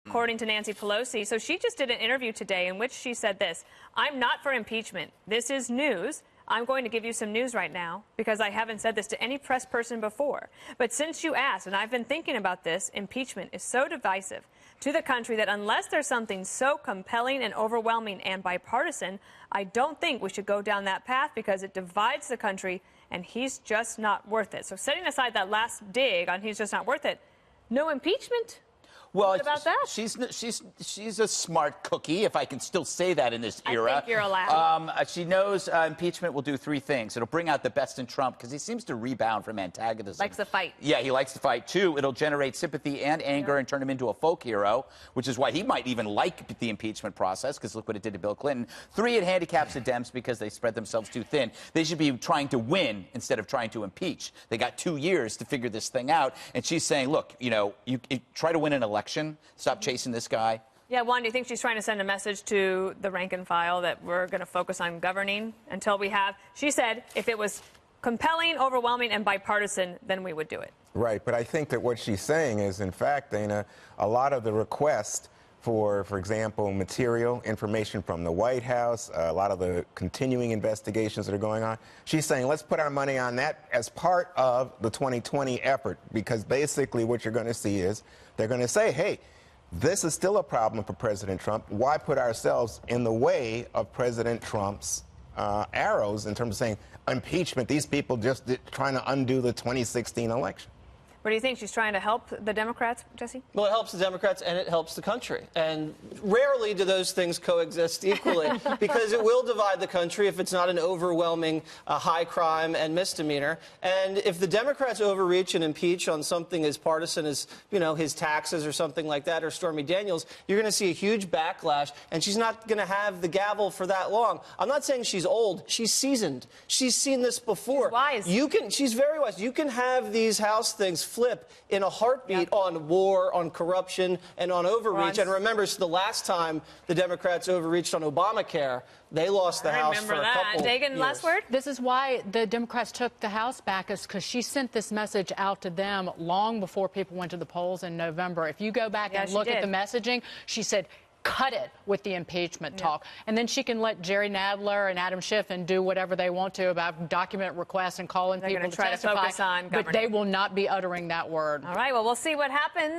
according to Nancy Pelosi. So she just did an interview today in which she said this: "I'm not for impeachment. This is news. I'm going to give you some news right now because I haven't said this to any press person before. But since you asked, and I've been thinking about this, impeachment is so divisive to the country that unless there's something so compelling and overwhelming and bipartisan, I don't think we should go down that path because it divides the country, and he's just not worth it." So setting aside that last dig on he's just not worth it, no impeachment? Well, what about that? She's a smart cookie, if I can still say that in this era. I think you're allowed. She knows impeachment will do three things. It'll bring out the best in Trump because he seems to rebound from antagonism. Likes to fight. Yeah, he likes to fight, too. It'll generate sympathy and anger and turn him into a folk hero, which is why he might even like the impeachment process, because look what it did to Bill Clinton. Three, it handicaps the Dems because they spread themselves too thin. They should be trying to win instead of trying to impeach. They got 2 years to figure this thing out. And she's saying, look, you try to win an election. Stop chasing this guy. Yeah, Juan, do you think she's trying to send a message to the rank and file that we're going to focus on governing until we have? She said if it was compelling, overwhelming, and bipartisan, then we would do it. Right, but I think that what she's saying is, in fact, Dana, a lot of the requests for example, material, information from the White House, a lot of the continuing investigations that are going on. She's saying, let's put our money on that as part of the 2020 effort, because basically what you're going to see is they're going to say, hey, this is still a problem for President Trump. Why put ourselves in the way of President Trump's arrows in terms of saying impeachment? These people just trying to undo the 2016 election. What do you think? She's trying to help the Democrats, Jesse? Well, it helps the Democrats and it helps the country. And rarely do those things coexist equally because it will divide the country if it's not an overwhelming high crime and misdemeanor. And if the Democrats overreach and impeach on something as partisan as, his taxes or something like that, or Stormy Daniels, you're going to see a huge backlash, and she's not going to have the gavel for that long. I'm not saying she's old. She's seasoned. She's seen this before. She's wise. She's very wise. You can have these House things flip in a heartbeat on war, on corruption, and on overreach. And remember, the last time the Democrats overreached on Obamacare, they lost the House for a couple Dagan, years. last word? This is why the Democrats took the House back, is because she sent this message out to them long before people went to the polls in November. If you go back and look at the messaging, she said, cut it with the impeachment talk. And then she can let Jerry Nadler and Adam Schiff and do whatever they want to about document requests and calling people to testify. Focus on but they will not be uttering that word. All right, well, we'll see what happens.